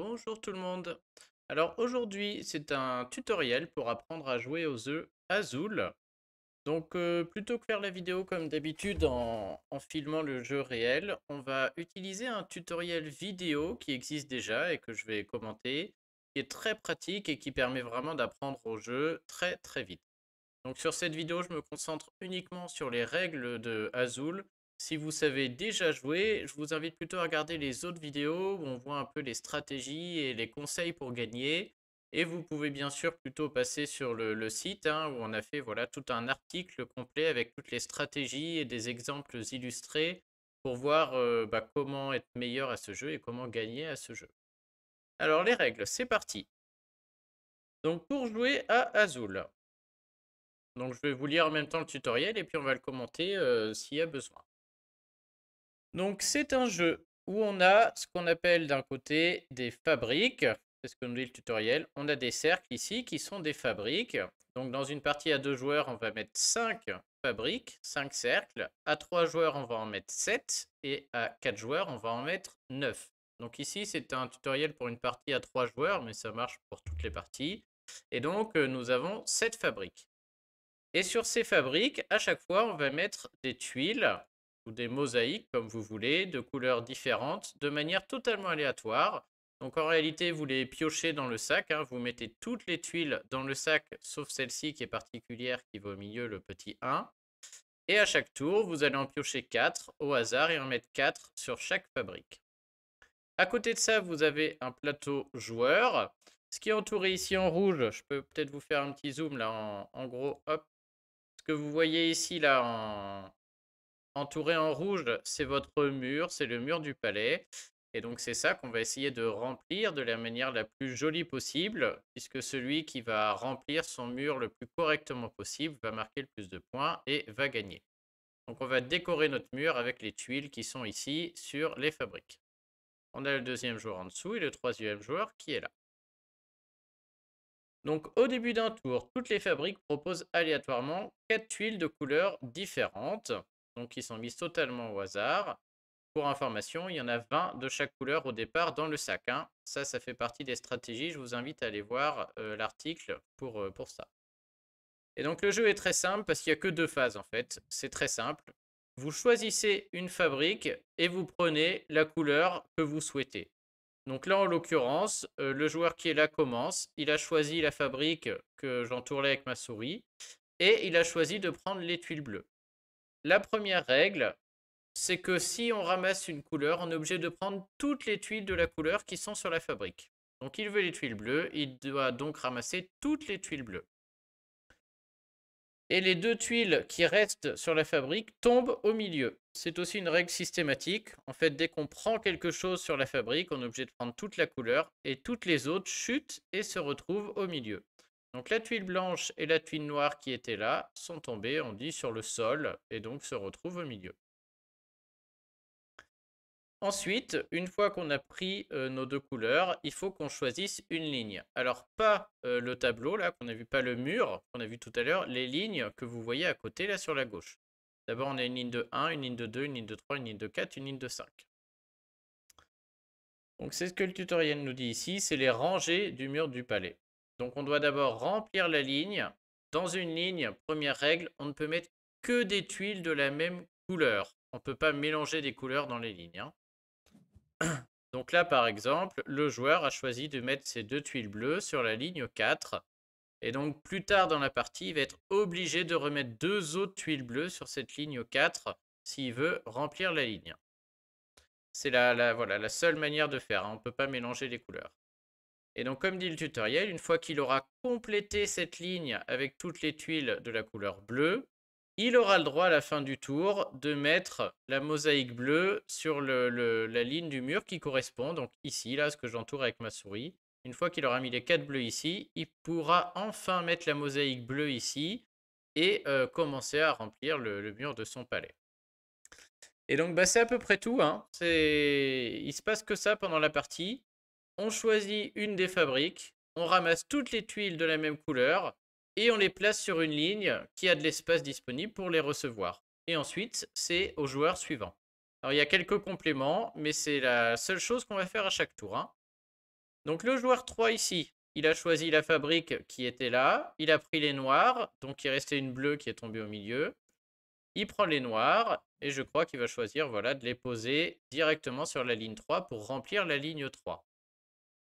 Bonjour tout le monde. Alors aujourd'hui, c'est un tutoriel pour apprendre à jouer aux jeux Azul. Donc plutôt que faire la vidéo comme d'habitude en filmant le jeu réel, on va utiliser un tutoriel vidéo qui existe déjà et que je vais commenter, qui est très pratique et qui permet vraiment d'apprendre au jeu très très vite. Donc sur cette vidéo, je me concentre uniquement sur les règles de Azul. Si vous savez déjà jouer, je vous invite plutôt à regarder les autres vidéos où on voit un peu les stratégies et les conseils pour gagner. Et vous pouvez bien sûr plutôt passer sur le site où on a fait voilà, tout un article complet avec toutes les stratégies et des exemples illustrés pour voir comment être meilleur à ce jeu et comment gagner à ce jeu. Alors les règles, c'est parti. Donc pour jouer à Azul, donc je vais vous lire en même temps le tutoriel et puis on va le commenter s'il y a besoin. Donc c'est un jeu où on a ce qu'on appelle d'un côté des fabriques, c'est ce que nous dit le tutoriel. On a des cercles ici qui sont des fabriques. Donc dans une partie à 2 joueurs, on va mettre 5 fabriques, 5 cercles. À 3 joueurs, on va en mettre 7 et à 4 joueurs, on va en mettre 9. Donc ici, c'est un tutoriel pour une partie à 3 joueurs, mais ça marche pour toutes les parties. Et donc nous avons 7 fabriques. Et sur ces fabriques, à chaque fois, on va mettre des tuiles ou des mosaïques, comme vous voulez, de couleurs différentes, de manière totalement aléatoire. Donc en réalité, vous les piochez dans le sac, vous mettez toutes les tuiles dans le sac, sauf celle-ci qui est particulière, qui va au milieu, le petit 1. Et à chaque tour, vous allez en piocher 4 au hasard et en mettre 4 sur chaque fabrique. À côté de ça, vous avez un plateau joueur. Ce qui est entouré ici en rouge, je peux peut-être vous faire un petit zoom là en gros, hop, ce que vous voyez ici, là, entouré en rouge, c'est votre mur, c'est le mur du palais. Et donc, c'est ça qu'on va essayer de remplir de la manière la plus jolie possible, puisque celui qui va remplir son mur le plus correctement possible va marquer le plus de points et va gagner. Donc, on va décorer notre mur avec les tuiles qui sont ici sur les fabriques. On a le deuxième joueur en dessous et le troisième joueur qui est là. Donc au début d'un tour, toutes les fabriques proposent aléatoirement 4 tuiles de couleurs différentes, donc qui sont mises totalement au hasard. Pour information, il y en a 20 de chaque couleur au départ dans le sac. Ça fait partie des stratégies. Je vous invite à aller voir l'article pour ça. Et donc le jeu est très simple parce qu'il n'y a que 2 phases en fait. C'est très simple. Vous choisissez une fabrique et vous prenez la couleur que vous souhaitez. Donc là, en l'occurrence, le joueur qui est là commence. Il a choisi la fabrique que j'entourais avec ma souris et il a choisi de prendre les tuiles bleues. La première règle, c'est que si on ramasse une couleur, on est obligé de prendre toutes les tuiles de la couleur qui sont sur la fabrique. Donc il veut les tuiles bleues, il doit donc ramasser toutes les tuiles bleues. Et les 2 tuiles qui restent sur la fabrique tombent au milieu. C'est aussi une règle systématique. En fait, dès qu'on prend quelque chose sur la fabrique, on est obligé de prendre toute la couleur et toutes les autres chutent et se retrouvent au milieu. Donc la tuile blanche et la tuile noire qui étaient là sont tombées, on dit, sur le sol et donc se retrouvent au milieu. Ensuite, une fois qu'on a pris nos 2 couleurs, il faut qu'on choisisse une ligne. Alors pas le tableau là qu'on a vu, pas le mur qu'on a vu tout à l'heure, les lignes que vous voyez à côté là sur la gauche. D'abord on a une ligne de 1, une ligne de 2, une ligne de 3, une ligne de 4, une ligne de 5. Donc c'est ce que le tutoriel nous dit ici, c'est les rangées du mur du palais. Donc on doit d'abord remplir la ligne. Dans une ligne, première règle, on ne peut mettre que des tuiles de la même couleur. On ne peut pas mélanger des couleurs dans les lignes. Donc là, par exemple, le joueur a choisi de mettre ses 2 tuiles bleues sur la ligne 4. Et donc, plus tard dans la partie, il va être obligé de remettre 2 autres tuiles bleues sur cette ligne 4 s'il veut remplir la ligne. C'est voilà, la seule manière de faire. On ne peut pas mélanger les couleurs. Et donc, comme dit le tutoriel, une fois qu'il aura complété cette ligne avec toutes les tuiles de la couleur bleue, il aura le droit à la fin du tour de mettre la mosaïque bleue sur la ligne du mur qui correspond, donc ici, là, ce que j'entoure avec ma souris. Une fois qu'il aura mis les 4 bleus ici, il pourra enfin mettre la mosaïque bleue ici et commencer à remplir le mur de son palais. Et donc c'est à peu près tout. Il se passe que ça pendant la partie. On choisit une des fabriques, on ramasse toutes les tuiles de la même couleur et on les place sur une ligne qui a de l'espace disponible pour les recevoir. Et ensuite, c'est au joueur suivant. Alors il y a quelques compléments, mais c'est la seule chose qu'on va faire à chaque tour. Donc le joueur 3 ici, il a choisi la fabrique qui était là, il a pris les noirs, donc il restait une bleue qui est tombée au milieu. Il prend les noirs et je crois qu'il va choisir voilà, de les poser directement sur la ligne 3 pour remplir la ligne 3.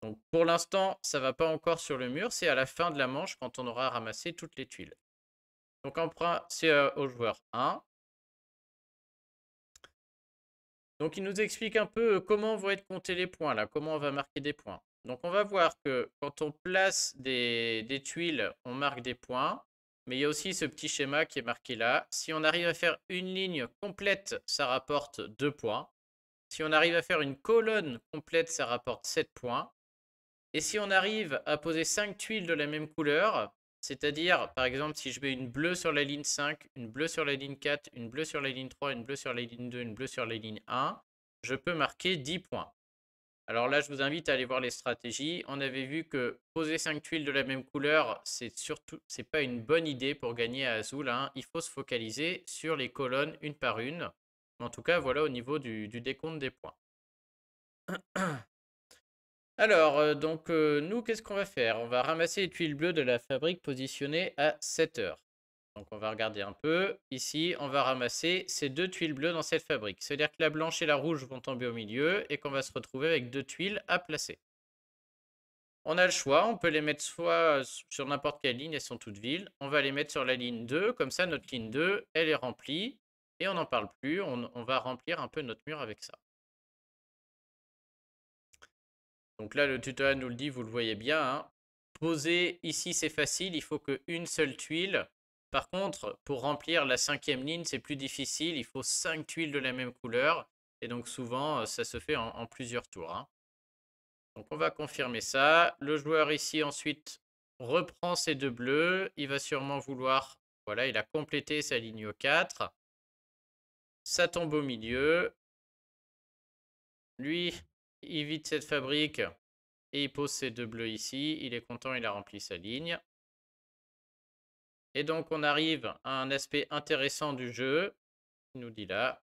Donc pour l'instant, ça ne va pas encore sur le mur, c'est à la fin de la manche quand on aura ramassé toutes les tuiles. Donc c'est au joueur 1. Donc il nous explique un peu comment vont être comptés les points, là, comment on va marquer des points. Donc on va voir que quand on place des tuiles, on marque des points. Mais il y a aussi ce petit schéma qui est marqué là. Si on arrive à faire une ligne complète, ça rapporte 2 points. Si on arrive à faire une colonne complète, ça rapporte 7 points. Et si on arrive à poser 5 tuiles de la même couleur, c'est-à-dire, par exemple, si je mets une bleue sur la ligne 5, une bleue sur la ligne 4, une bleue sur la ligne 3, une bleue sur la ligne 2, une bleue sur la ligne 1, je peux marquer 10 points. Alors là, je vous invite à aller voir les stratégies. On avait vu que poser 5 tuiles de la même couleur, c'est pas une bonne idée pour gagner à Azul, hein. Il faut se focaliser sur les colonnes une par une. En tout cas, voilà au niveau du décompte des points. Alors, nous, qu'est-ce qu'on va faire? On va ramasser les tuiles bleues de la fabrique positionnées à 7 heures. Donc, on va regarder un peu. Ici, on va ramasser ces 2 tuiles bleues dans cette fabrique. C'est-à-dire que la blanche et la rouge vont tomber au milieu et qu'on va se retrouver avec 2 tuiles à placer. On a le choix, on peut les mettre soit sur n'importe quelle ligne, elles sont toutes vides. On va les mettre sur la ligne 2, comme ça notre ligne 2, elle est remplie. Et on n'en parle plus, on va remplir un peu notre mur avec ça. Donc là, le tutoriel nous le dit, vous le voyez bien, hein. Poser ici, c'est facile, il faut qu'une seule tuile. Par contre, pour remplir la 5e ligne, c'est plus difficile, il faut 5 tuiles de la même couleur. Et donc souvent, ça se fait en plusieurs tours, hein. Donc on va confirmer ça. Le joueur ici ensuite reprend ses 2 bleus. Il va sûrement vouloir, voilà, il a complété sa ligne 4. Ça tombe au milieu. Lui, il vide cette fabrique et il pose ses 2 bleus ici. Il est content, il a rempli sa ligne. Et donc on arrive à un aspect intéressant du jeu. Il nous dit là.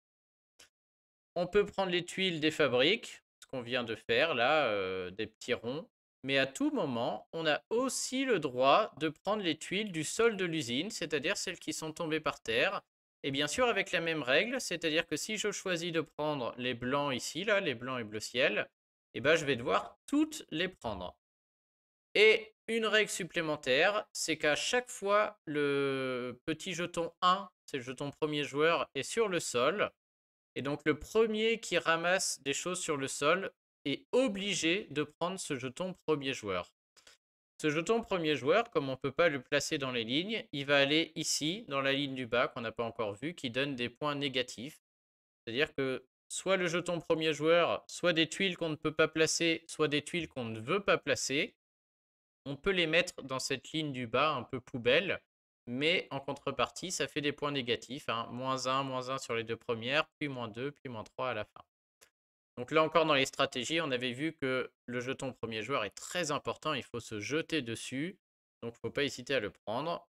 On peut prendre les tuiles des fabriques, ce qu'on vient de faire là, des petits ronds. Mais à tout moment, on a aussi le droit de prendre les tuiles du sol de l'usine, c'est-à-dire celles qui sont tombées par terre. Et bien sûr avec la même règle, c'est-à-dire que si je choisis de prendre les blancs ici, là, les blancs et bleu ciel, eh ben, je vais devoir toutes les prendre. Et une règle supplémentaire, c'est qu'à chaque fois, le petit jeton 1, c'est le jeton premier joueur, est sur le sol. Et donc le premier qui ramasse des choses sur le sol est obligé de prendre ce jeton premier joueur. Ce jeton premier joueur, comme on ne peut pas le placer dans les lignes, il va aller ici, dans la ligne du bas qu'on n'a pas encore vu, qui donne des points négatifs. C'est-à-dire que soit le jeton premier joueur, soit des tuiles qu'on ne peut pas placer, soit des tuiles qu'on ne veut pas placer, on peut les mettre dans cette ligne du bas un peu poubelle, mais en contrepartie, ça fait des points négatifs, hein. -1 sur les 2 premières, puis -2, puis -3 à la fin. Donc là encore dans les stratégies, on avait vu que le jeton premier joueur est très important, il faut se jeter dessus, donc il ne faut pas hésiter à le prendre.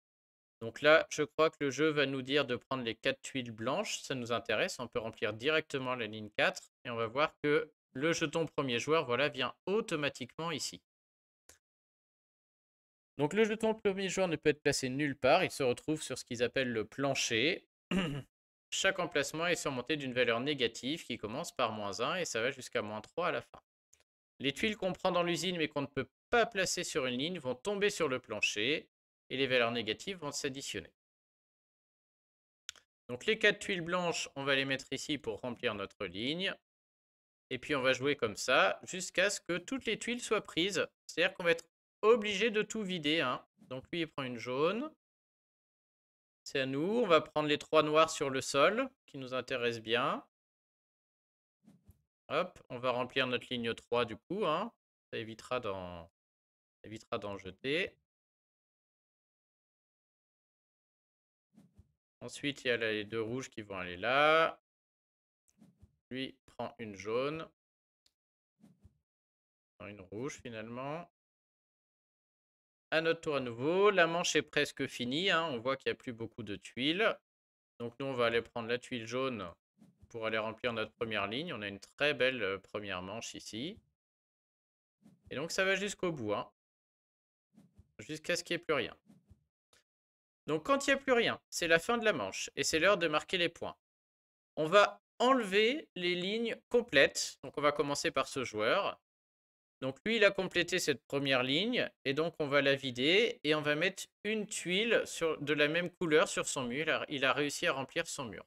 Donc là, je crois que le jeu va nous dire de prendre les 4 tuiles blanches, ça nous intéresse, on peut remplir directement la ligne 4, et on va voir que le jeton premier joueur, voilà, vient automatiquement ici. Donc le jeton premier joueur ne peut être placé nulle part, il se retrouve sur ce qu'ils appellent le plancher. Chaque emplacement est surmonté d'une valeur négative qui commence par -1 et ça va jusqu'à -3 à la fin. Les tuiles qu'on prend dans l'usine mais qu'on ne peut pas placer sur une ligne vont tomber sur le plancher et les valeurs négatives vont s'additionner. Donc les 4 tuiles blanches, on va les mettre ici pour remplir notre ligne. Et puis on va jouer comme ça jusqu'à ce que toutes les tuiles soient prises. C'est-à-dire qu'on va être obligé de tout vider, hein. Donc lui il prend une jaune. C'est à nous. On va prendre les 3 noirs sur le sol qui nous intéressent bien. Hop, on va remplir notre ligne 3 du coup, hein. Ça évitera d'en jeter. Ensuite, il y a les 2 rouges qui vont aller là. Lui prend une jaune. Une rouge finalement. À notre tour à nouveau. La manche est presque finie, hein. On voit qu'il n'y a plus beaucoup de tuiles. Donc nous, on va aller prendre la tuile jaune pour aller remplir notre première ligne. On a une très belle première manche ici. Et donc ça va jusqu'au bout, hein, jusqu'à ce qu'il n'y ait plus rien. Donc quand il n'y a plus rien, c'est la fin de la manche et c'est l'heure de marquer les points. On va enlever les lignes complètes. Donc on va commencer par ce joueur. Donc lui, il a complété cette première ligne et donc on va la vider et on va mettre une tuile de la même couleur sur son mur. Il a réussi à remplir son mur.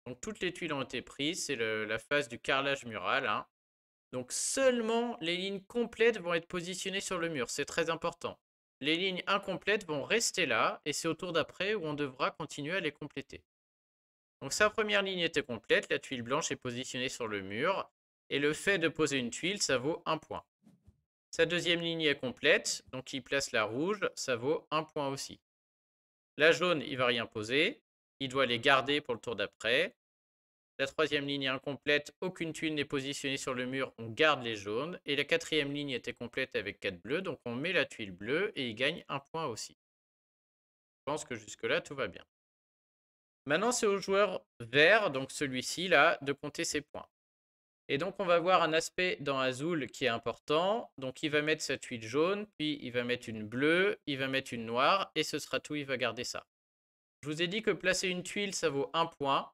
Donc toutes les tuiles ont été prises, c'est la phase du carrelage mural, hein. Donc seulement les lignes complètes vont être positionnées sur le mur, c'est très important. Les lignes incomplètes vont rester là et c'est au tour d'après où on devra continuer à les compléter. Donc sa première ligne était complète, la tuile blanche est positionnée sur le mur et le fait de poser une tuile, ça vaut 1 point. Sa deuxième ligne est complète, donc il place la rouge, ça vaut 1 point aussi. La jaune, il ne va rien poser, il doit les garder pour le tour d'après. La troisième ligne est incomplète, aucune tuile n'est positionnée sur le mur, on garde les jaunes. Et la quatrième ligne était complète avec 4 bleus, donc on met la tuile bleue et il gagne 1 point aussi. Je pense que jusque-là, tout va bien. Maintenant, c'est au joueur vert, donc celui-ci là, de compter ses points. Et donc, on va voir un aspect dans Azul qui est important. Donc, il va mettre sa tuile jaune, puis il va mettre une bleue, il va mettre une noire, et ce sera tout, il va garder ça. Je vous ai dit que placer une tuile, ça vaut 1 point.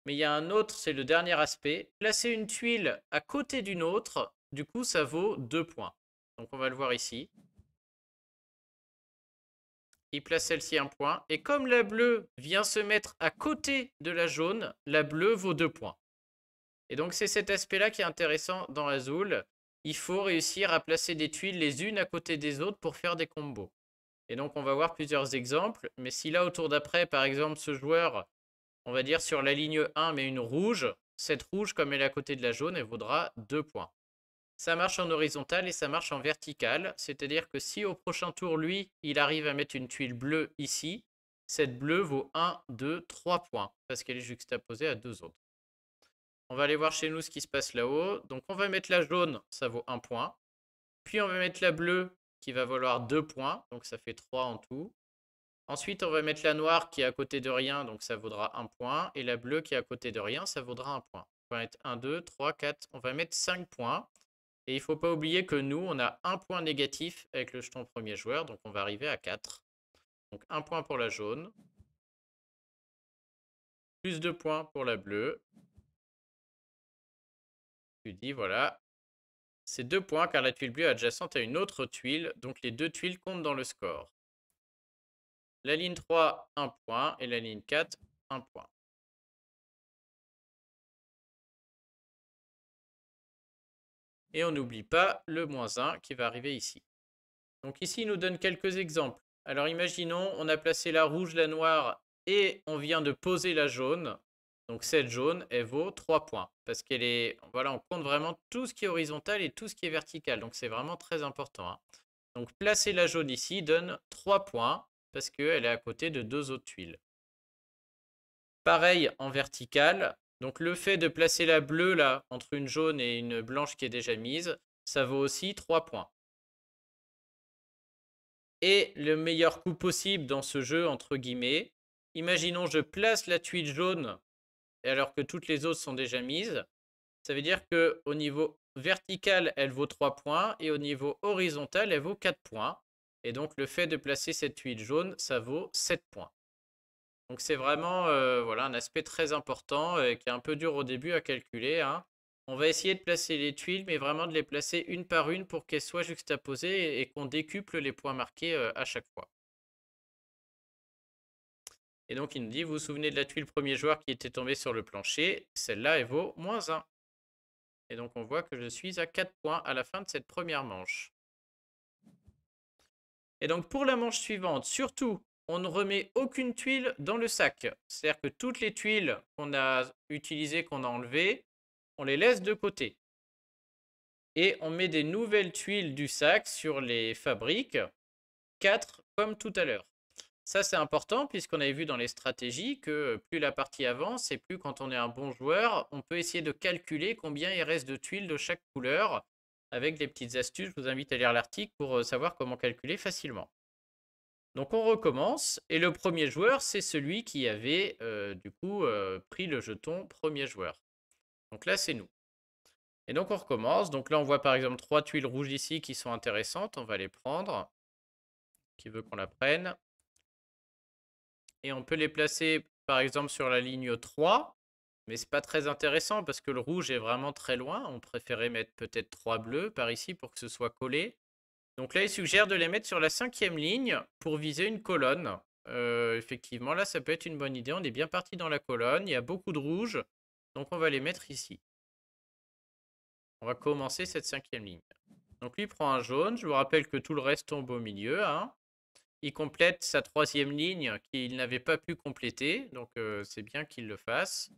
Mais il y a un autre, c'est le dernier aspect. Placer une tuile à côté d'une autre, du coup, ça vaut 2 points. Donc, on va le voir ici. Il place celle-ci 1 point. Et comme la bleue vient se mettre à côté de la jaune, la bleue vaut 2 points. Et donc, c'est cet aspect-là qui est intéressant dans Azul. Il faut réussir à placer des tuiles les unes à côté des autres pour faire des combos. Et donc, on va voir plusieurs exemples. Mais si là, au tour d'après, par exemple, ce joueur, on va dire sur la ligne 1, met une rouge, cette rouge, comme elle est à côté de la jaune, elle vaudra 2 points. Ça marche en horizontal et ça marche en vertical. C'est-à-dire que si au prochain tour, lui, il arrive à mettre une tuile bleue ici, cette bleue vaut 1, 2, 3 points. Parce qu'elle est juxtaposée à deux autres. On va aller voir chez nous ce qui se passe là-haut. Donc on va mettre la jaune, ça vaut 1 point. Puis on va mettre la bleue qui va valoir 2 points. Donc ça fait 3 en tout. Ensuite, on va mettre la noire qui est à côté de rien, donc ça vaudra 1 point. Et la bleue qui est à côté de rien, ça vaudra 1 point. On va mettre 1, 2, 3, 4. On va mettre 5 points. Et il ne faut pas oublier que nous, on a un point négatif avec le jeton premier joueur. Donc on va arriver à 4. Donc 1 point pour la jaune. Plus 2 points pour la bleue. Tu dis, voilà. C'est 2 points car la tuile bleue est adjacente à une autre tuile. Donc les deux tuiles comptent dans le score. La ligne 3, 1 point. Et la ligne 4, 1 point. Et on n'oublie pas le -1 qui va arriver ici. Donc ici, il nous donne quelques exemples. Alors imaginons, on a placé la rouge, la noire et on vient de poser la jaune. Donc cette jaune, elle vaut 3 points. Parce qu'elle est, voilà, on compte vraiment tout ce qui est horizontal et tout ce qui est vertical. Donc c'est vraiment très important, hein. Donc placer la jaune ici donne 3 points parce qu'elle est à côté de deux autres tuiles. Pareil en vertical. Donc le fait de placer la bleue là entre une jaune et une blanche qui est déjà mise, ça vaut aussi 3 points. Et le meilleur coup possible dans ce jeu, entre guillemets, imaginons je place la tuile jaune alors que toutes les autres sont déjà mises. Ça veut dire qu'au niveau vertical, elle vaut 3 points et au niveau horizontal, elle vaut 4 points. Et donc le fait de placer cette tuile jaune, ça vaut 7 points. Donc c'est vraiment voilà, un aspect très important qui est un peu dur au début à calculer, hein. On va essayer de placer les tuiles, mais vraiment de les placer une par une pour qu'elles soient juxtaposées et qu'on décuple les points marqués à chaque fois. Et donc il nous dit, vous vous souvenez de la tuile premier joueur qui était tombée sur le plancher, celle-là elle vaut -1. Et donc on voit que je suis à 4 points à la fin de cette première manche. Et donc pour la manche suivante, surtout, on ne remet aucune tuile dans le sac. C'est-à-dire que toutes les tuiles qu'on a utilisées, qu'on a enlevées, on les laisse de côté. Et on met des nouvelles tuiles du sac sur les fabriques, 4 comme tout à l'heure. Ça, c'est important puisqu'on avait vu dans les stratégies que plus la partie avance et plus quand on est un bon joueur, on peut essayer de calculer combien il reste de tuiles de chaque couleur avec des petites astuces. Je vous invite à lire l'article pour savoir comment calculer facilement. Donc on recommence et le premier joueur, c'est celui qui avait du coup pris le jeton premier joueur. Donc là, c'est nous. Et donc on recommence. Donc là, on voit par exemple 3 tuiles rouges ici qui sont intéressantes. On va les prendre. Qui veut qu'on la prenne. Et on peut les placer par exemple sur la ligne 3. Mais c'est pas très intéressant parce que le rouge est vraiment très loin. On préférait mettre peut-être 3 bleus par ici pour que ce soit collé. Donc là, il suggère de les mettre sur la 5e ligne pour viser une colonne. Effectivement, là, ça peut être une bonne idée. On est bien parti dans la colonne. Il y a beaucoup de rouge. Donc on va les mettre ici. On va commencer cette 5e ligne. Donc lui prend un jaune. Je vous rappelle que tout le reste tombe au milieu, hein. Il complète sa 3e ligne qu'il n'avait pas pu compléter. Donc c'est bien qu'il le fasse.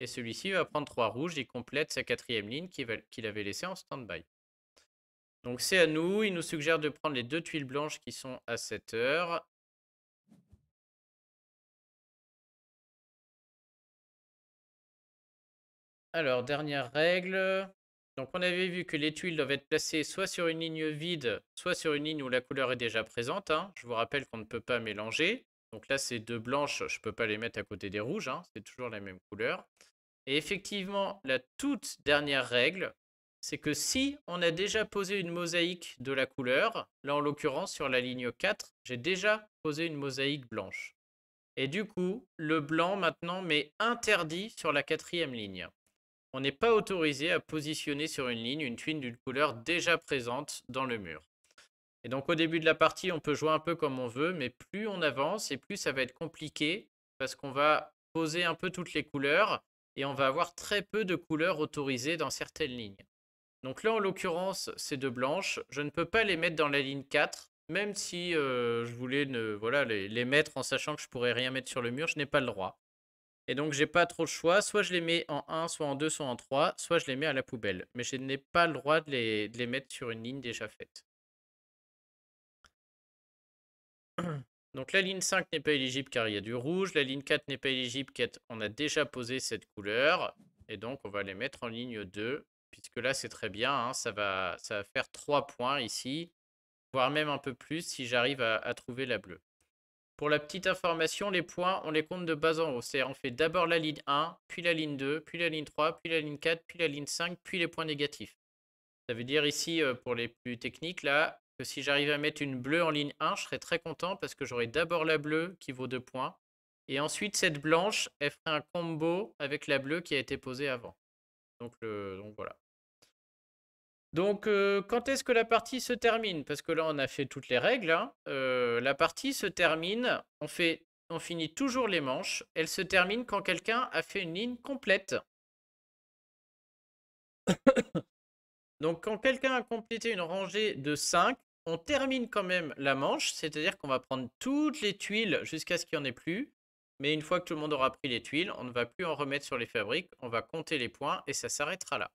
Et celui-ci va prendre 3 rouges. Il complète sa 4e ligne qu'il avait laissée en stand-by. Donc c'est à nous. Il nous suggère de prendre les 2 tuiles blanches qui sont à 7 heures. Alors, dernière règle. Donc, on avait vu que les tuiles doivent être placées soit sur une ligne vide, soit sur une ligne où la couleur est déjà présente, hein. Je vous rappelle qu'on ne peut pas mélanger. Donc là, ces 2 blanches, je ne peux pas les mettre à côté des rouges, hein. C'est toujours la même couleur. Et effectivement, la toute dernière règle, c'est que si on a déjà posé une mosaïque de la couleur, là en l'occurrence sur la ligne 4, j'ai déjà posé une mosaïque blanche. Et du coup, le blanc maintenant m'est interdit sur la 4e ligne. On n'est pas autorisé à positionner sur une ligne une tuile d'une couleur déjà présente dans le mur. Et donc au début de la partie, on peut jouer un peu comme on veut, mais plus on avance et plus ça va être compliqué parce qu'on va poser un peu toutes les couleurs et on va avoir très peu de couleurs autorisées dans certaines lignes. Donc là, en l'occurrence, ces 2 blanches, je ne peux pas les mettre dans la ligne 4, même si je voulais voilà, les mettre en sachant que je pourrais rien mettre sur le mur, je n'ai pas le droit. Et donc, j'ai pas trop de choix. Soit je les mets en 1, soit en 2, soit en 3, soit je les mets à la poubelle. Mais je n'ai pas le droit de les mettre sur une ligne déjà faite. Donc, la ligne 5 n'est pas éligible car il y a du rouge. La ligne 4 n'est pas éligible car on a déjà posé cette couleur. Et donc, on va les mettre en ligne 2. Puisque là, c'est très bien, hein, ça va faire 3 points ici. Voire même un peu plus si j'arrive à trouver la bleue. Pour la petite information, les points, on les compte de bas en haut. C'est-à-dire on fait d'abord la ligne 1, puis la ligne 2, puis la ligne 3, puis la ligne 4, puis la ligne 5, puis les points négatifs. Ça veut dire ici, pour les plus techniques, là, que si j'arrive à mettre une bleue en ligne 1, je serais très content parce que j'aurai d'abord la bleue qui vaut 2 points. Et ensuite, cette blanche, elle ferait un combo avec la bleue qui a été posée avant. Donc voilà. Donc, quand est-ce que la partie se termine? Parce que là, on a fait toutes les règles, hein. La partie se termine, on finit toujours les manches. Elle se termine quand quelqu'un a fait une ligne complète. Donc, quand quelqu'un a complété une rangée de 5, on termine quand même la manche, c'est-à-dire qu'on va prendre toutes les tuiles jusqu'à ce qu'il n'y en ait plus. Mais une fois que tout le monde aura pris les tuiles, on ne va plus en remettre sur les fabriques, on va compter les points et ça s'arrêtera là.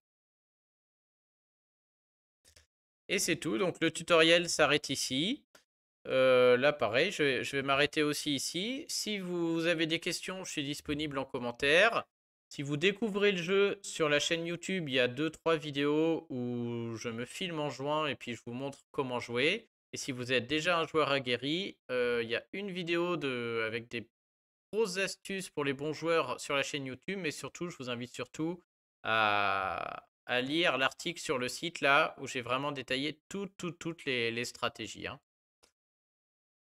Et c'est tout, donc le tutoriel s'arrête ici. Là, pareil, je vais m'arrêter aussi ici. Si vous avez des questions, je suis disponible en commentaire. Si vous découvrez le jeu sur la chaîne YouTube, il y a 2-3 vidéos où je me filme en jouant et puis je vous montre comment jouer. Et si vous êtes déjà un joueur aguerri, il y a une vidéo avec des grosses astuces pour les bons joueurs sur la chaîne YouTube. Mais surtout, je vous invite surtout à lire l'article sur le site là où j'ai vraiment détaillé toutes les stratégies, hein.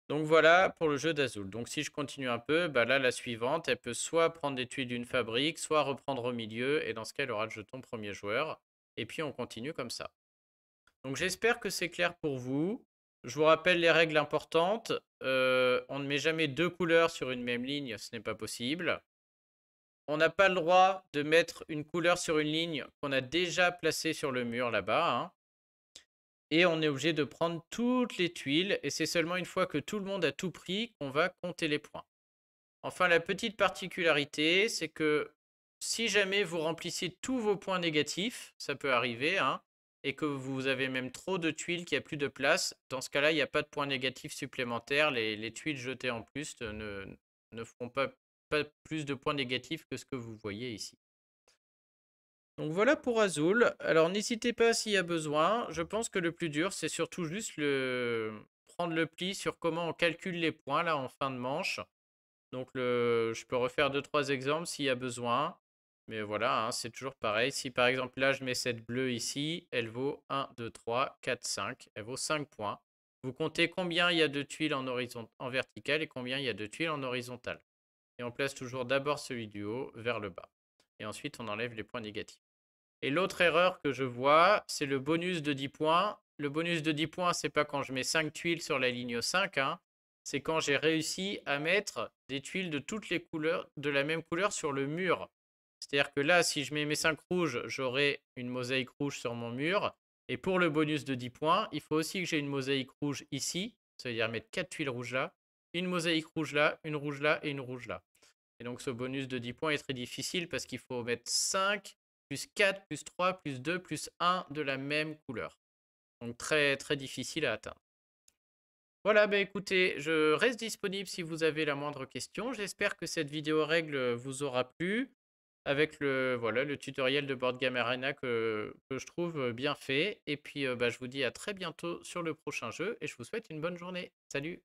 Donc voilà pour le jeu d'Azul. Donc si je continue un peu, bah là la suivante, elle peut soit prendre des tuiles d'une fabrique, soit reprendre au milieu, et dans ce cas, elle aura le jeton premier joueur. Et puis on continue comme ça. Donc j'espère que c'est clair pour vous. Je vous rappelle les règles importantes. On ne met jamais 2 couleurs sur une même ligne, ce n'est pas possible. On n'a pas le droit de mettre une couleur sur une ligne qu'on a déjà placée sur le mur là-bas, hein. Et on est obligé de prendre toutes les tuiles, et c'est seulement une fois que tout le monde a tout pris qu'on va compter les points. Enfin, la petite particularité, c'est que si jamais vous remplissez tous vos points négatifs, ça peut arriver, hein, et que vous avez même trop de tuiles, qu'il n'y a plus de place, dans ce cas-là, il n'y a pas de points négatifs supplémentaires. Les tuiles jetées en plus ne feront pas plus de points négatifs que ce que vous voyez ici. Donc voilà pour Azul. Alors n'hésitez pas s'il y a besoin. Je pense que le plus dur, c'est surtout juste prendre le pli sur comment on calcule les points là en fin de manche. Donc je peux refaire 2-3 exemples s'il y a besoin. Mais voilà, hein, c'est toujours pareil. Si par exemple là, je mets cette bleue ici, elle vaut 1, 2, 3, 4, 5. Elle vaut 5 points. Vous comptez combien il y a de tuiles en verticale et combien il y a de tuiles en horizontale. Et on place toujours d'abord celui du haut vers le bas. Et ensuite, on enlève les points négatifs. Et l'autre erreur que je vois, c'est le bonus de 10 points. Le bonus de 10 points, c'est pas quand je mets 5 tuiles sur la ligne 5, hein. C'est quand j'ai réussi à mettre des tuiles de toutes les couleurs, de la même couleur sur le mur. C'est-à-dire que là, si je mets mes 5 rouges, j'aurai une mosaïque rouge sur mon mur. Et pour le bonus de 10 points, il faut aussi que j'ai une mosaïque rouge ici. Ça veut dire mettre 4 tuiles rouges là, une mosaïque rouge là, une rouge là et une rouge là. Et donc ce bonus de 10 points est très difficile parce qu'il faut mettre 5, plus 4, plus 3, plus 2, plus 1 de la même couleur. Donc très très difficile à atteindre. Voilà, bah écoutez, je reste disponible si vous avez la moindre question. J'espère que cette vidéo règle vous aura plu avec voilà, le tutoriel de Board Game Arena que je trouve bien fait. Et puis bah, je vous dis à très bientôt sur le prochain jeu et je vous souhaite une bonne journée. Salut!